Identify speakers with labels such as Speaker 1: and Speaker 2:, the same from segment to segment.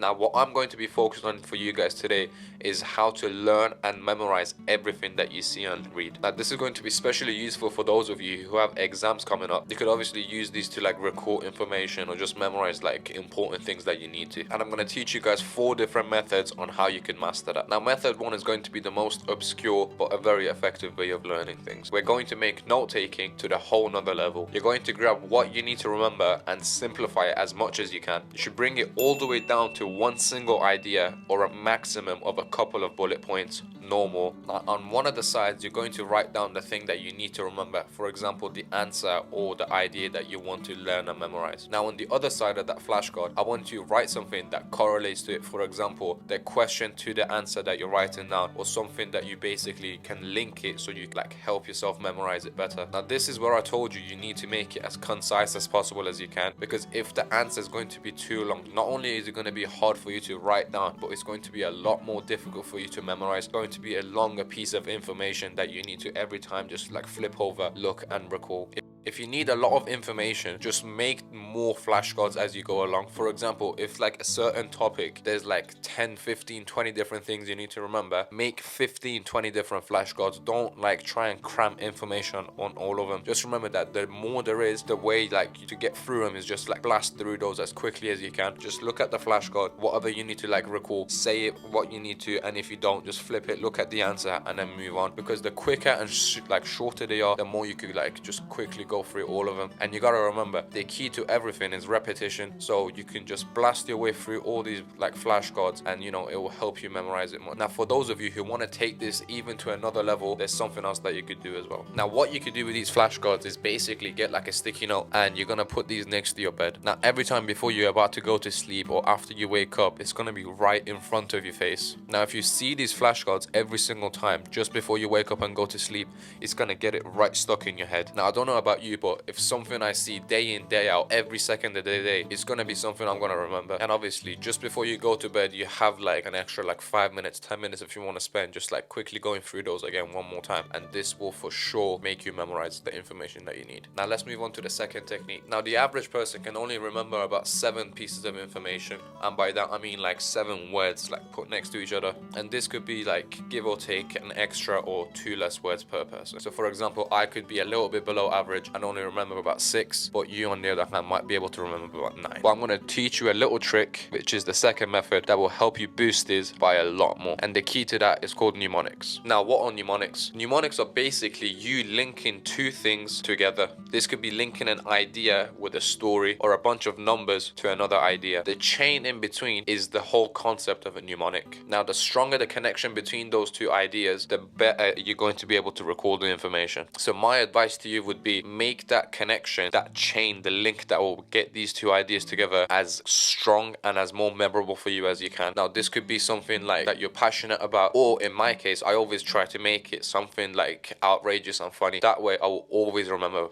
Speaker 1: Now, what I'm going to be focused on for you guys today is how to learn and memorize everything that you see and read. Now, this is going to be especially useful for those of you who have exams coming up. You could obviously use these to like recall information or just memorize like important things that you need to. And I'm going to teach you guys 4 different methods on how you can master that. Now, method 1 is going to be the most obscure but a very effective way of learning things. We're going to make note taking to the whole nother level. You're going to grab what you need to remember and simplify it as much as you can. You should bring it all the way down to one single idea or a maximum of a couple of bullet points, no more. Now, on one of the sides, you're going to write down the thing that you need to remember. For example, the answer or the idea that you want to learn and memorize. Now, on the other side of that flashcard, I want you to write something that correlates to it. For example, the question to the answer that you're writing down, or something that you basically can link it so you like help yourself memorize it better. Now, this is where I told you need to make it as concise as possible as you can, because if the answer is going to be too long, not only is it going to be hard for you to write down, but it's going to be a lot more difficult for you to memorize. It's going to be a longer piece of information that you need to every time just like flip over, look and recall. If you need a lot of information, just make more flashcards as you go along. For example, if like a certain topic, there's like 10, 15, 20 different things you need to remember, make 15, 20 different flashcards. Don't like try and cram information on all of them. Just remember that the more there is, the way like to get through them is just like blast through those as quickly as you can. Just look at the flashcard, whatever you need to like recall, say it what you need to, and if you don't, just flip it, look at the answer and then move on. Because the quicker and like shorter they are, the more you could like just quickly go through all of them. And you gotta remember, the key to everything is repetition, so you can just blast your way through all these like flashcards, and you know it will help you memorize it more. Now, for those of you who want to take this even to another level, there's something else that you could do as well. Now, what you could do with these flashcards is basically get like a sticky note, and you're gonna put these next to your bed. Now, every time before you're about to go to sleep or after you wake up, it's gonna be right in front of your face. Now, if you see these flashcards every single time just before you wake up and go to sleep, it's gonna get it right stuck in your head. Now, I don't know about you, but if something I see day in, day out, every second of the day, it's gonna be something I'm gonna remember. And obviously, just before you go to bed, you have like an extra like 5 minutes, 10 minutes if you want to spend just like quickly going through those again one more time. And this will for sure make you memorize the information that you need. Now, let's move on to the second technique. Now, the average person can only remember about 7 pieces of information. And by that, I mean like 7 words like put next to each other. And this could be like give or take an extra or 2 less words per person. So for example, I could be a little bit below average and only remember about 6, but you on the other hand might be able to remember about 9. But I'm going to teach you a little trick, which is the second method, that will help you boost this by a lot more. And the key to that is called mnemonics. Now, what are mnemonics? Mnemonics are basically you linking 2 things together. This could be linking an idea with a story or a bunch of numbers to another idea. The chain in between is the whole concept of a mnemonic. Now, the stronger the connection between those 2 ideas, the better you're going to be able to recall the information. So my advice to you would be make that connection, that chain, the link that will get these 2 ideas together as strong and as more memorable for you as you can. Now, this could be something like that you're passionate about, or in my case, I always try to make it something like outrageous and funny. That way I will always remember,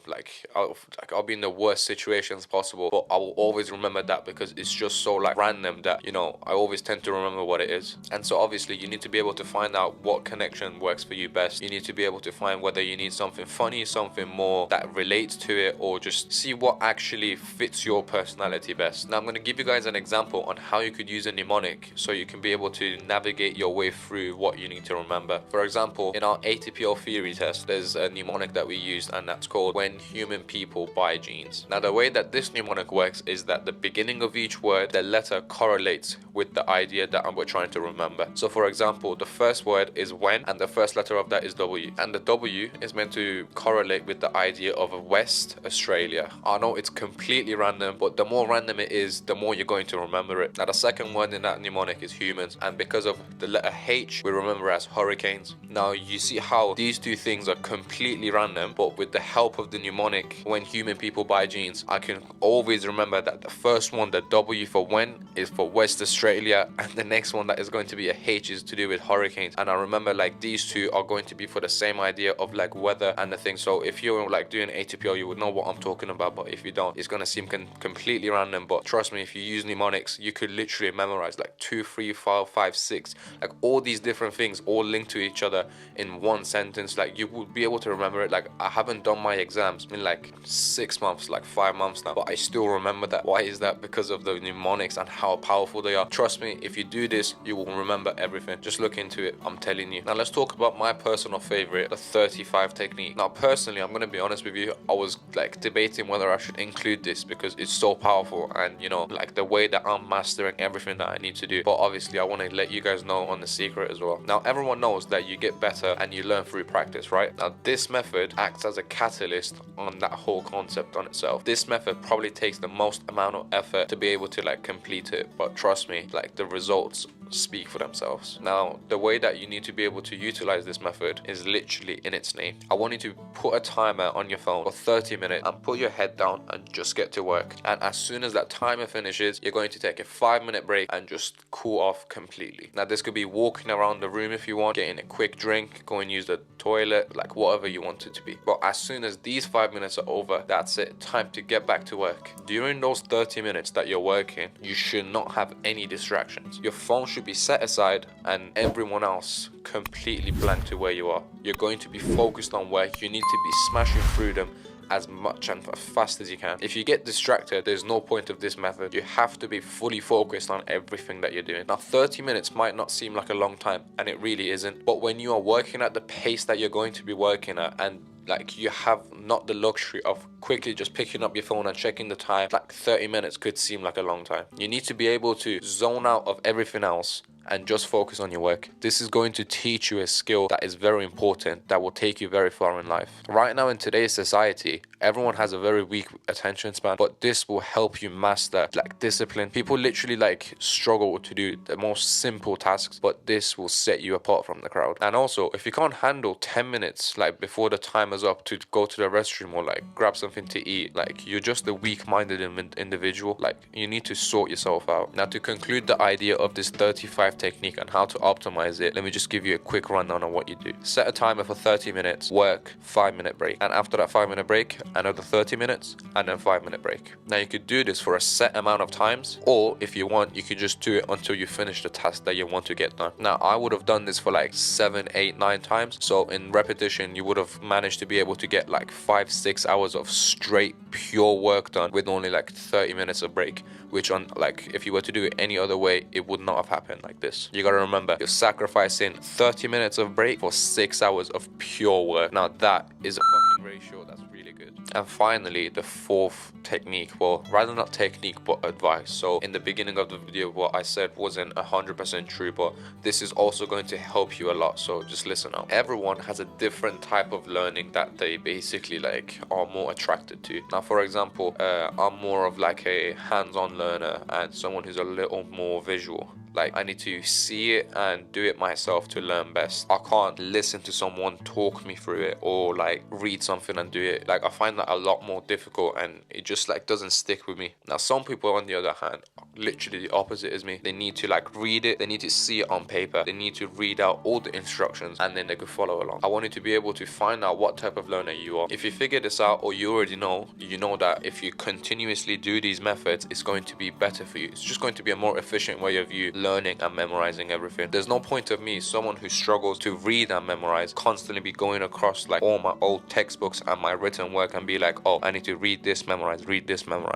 Speaker 1: I'll be in the worst situations possible, but I will always remember that because it's just so like random that, you know, I always tend to remember what it is. And so obviously you need to be able to find out what connection works for you best. You need to be able to find whether you need something funny, something more that relates to it, or just see what actually fits your personality best. Now, I'm going to give you guys an example on how you could use a mnemonic so you can be able to navigate your way through what you need to remember. For example, in our ATPL theory test, there's a mnemonic that we used, and that's called when human people buy jeans. Now, the way that this mnemonic works is that the beginning of each word, the letter correlates with the idea that we're trying to remember. So for example, the first word is when, and the first letter of that is W, and the W is meant to correlate with the idea of West Australia. I know it's completely random, but the more random it is, the more you're going to remember it. Now, the second word in that mnemonic is humans, and because of the letter H, we remember as hurricanes. Now, you see how these 2 things are completely random, but with the help of the mnemonic, when human people buy jeans, I can always remember that the first one, the W for when, is for West Australia, and the next one that is going to be a H is to do with hurricanes. And I remember like these 2 are going to be for the same idea of like weather and the thing. So if you're like doing ATPO, you would know what I'm talking about, but if you don't, it's gonna seem completely random. But trust me, if you use mnemonics, you could literally memorize like 2, 3, 4, 5, 6, like all these different things all linked to each other in one sentence. Like you would be able to remember it. Like I haven't done my exams in like 6 months, like 5 months now, but I still remember that. Why is that? Because of the mnemonics and how powerful they are. Trust me, if you do this, you will remember everything. Just look into it, I'm telling you. Now let's talk about my personal favorite, the 35 technique. Now personally, I'm gonna be honest with you, I was like debating whether I should include this because it's so powerful, and you know, like the way that I'm mastering everything that I need to do. But obviously I want to let you guys know on the secret as well. Now everyone knows that you get better and you learn through practice, right? Now this method acts as a catalyst on that whole concept on itself. This method probably takes the most amount of effort to be able to like complete it, but trust me, like the results speak for themselves. Now the way that you need to be able to utilize this method is literally in its name. I want you to put a timer on your phone for 30 minutes and put your head down and just get to work. And as soon as that timer finishes, you're going to take a 5-minute break and just cool off completely. Now this could be walking around the room if you want, getting a quick drink, go and use the toilet, like whatever you want it to be. But as soon as these 5 minutes are over, that's it, time to get back to work. During those 30 minutes that you're working, you should not have any distractions. Your phone should be set aside and everyone else completely blank to where you are. You're going to be focused on work. You need to be smashing through them as much and as fast as you can. If you get distracted, there's no point of this method. You have to be fully focused on everything that you're doing. Now 30 minutes might not seem like a long time, and it really isn't, but when you are working at the pace that you're going to be working at, and like you have not the luxury of quickly just picking up your phone and checking the time, like 30 minutes could seem like a long time. You need to be able to zone out of everything else and just focus on your work. This is going to teach you a skill that is very important, that will take you very far in life. Right now in today's society, everyone has a very weak attention span, but this will help you master like discipline. People literally like struggle to do the most simple tasks, but this will set you apart from the crowd. And also, if you can't handle 10 minutes like before the timer's up to go to the restroom or like grab something to eat, like you're just a weak-minded individual. Like you need to sort yourself out. Now to conclude the idea of this 35 technique and how to optimize it, let me just give you a quick rundown on what you do. Set a timer for 30 minutes, work, 5-minute break, and after that 5-minute break, another 30 minutes, and then 5-minute break. Now you could do this for a set amount of times, or if you want, you could just do it until you finish the task that you want to get done. Now I would have done this for like 7, 8, 9 times, so in repetition you would have managed to be able to get like 5-6 hours of straight pure work done with only like 30 minutes of break, which on like if you were to do it any other way, it would not have happened like this. You gotta remember, you're sacrificing 30 minutes of break for 6 hours of pure work. Now that is a fucking ratio that's really good. And finally, the fourth technique, well, rather not technique but advice. So in the beginning of the video, what I said wasn't 100% true, but this is also going to help you a lot, so just listen out. Everyone has a different type of learning that they basically like are more attracted to. Now for example, I'm more of like a hands-on learner and someone who's a little more visual. Like I need to see it and do it myself to learn best. I can't listen to someone talk me through it or like read something and do it. Like I find that a lot more difficult and it just like doesn't stick with me. Now some people on the other hand, literally the opposite is me. They need to like read it, they need to see it on paper, they need to read out all the instructions and then they could follow along. I want you to be able to find out what type of learner you are. If you figure this out, or you already know, you know that if you continuously do these methods, it's going to be better for you. It's just going to be a more efficient way of you learning and memorizing everything. There's no point of me, someone who struggles to read and memorize, constantly be going across like all my old textbooks and my written work and be like, oh, I need to read this, memorize.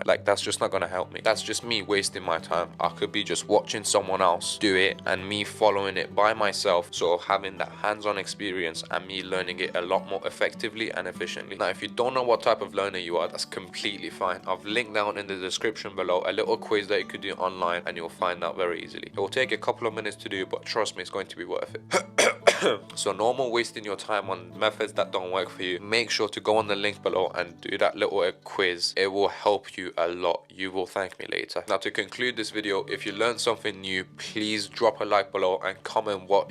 Speaker 1: Like that's just not gonna help me. That's just me wasting my time. I could be just watching someone else do it and me following it by myself, so having that hands-on experience and me learning it a lot more effectively and efficiently. Now if you don't know what type of learner you are, that's completely fine. I've linked down in the description below a little quiz that you could do online and you'll find out very easily. It will take a couple of minutes to do, but trust me, it's going to be worth it. So no more wasting your time on methods that don't work for you. Make sure to go on the link below and do that little quiz. It will help you a lot. You will thank me later. Now to conclude this video, if you learned something new, please drop a like below and comment what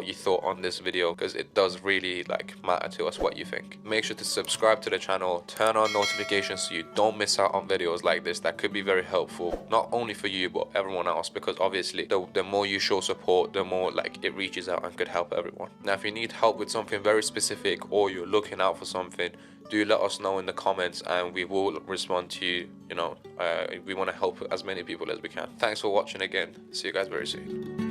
Speaker 1: you thought on this video, because it does really like matter to us what you think. Make sure to subscribe to the channel, turn on notifications so you don't miss out on videos like this that could be very helpful, not only for you but everyone else, because obviously the more you show support, the more like it reaches out and could help everyone. everyone. Now, if you need help with something very specific or you're looking out for something, do let us know in the comments and we will respond to you. We want to help as many people as we can. Thanks for watching again. See you guys very soon.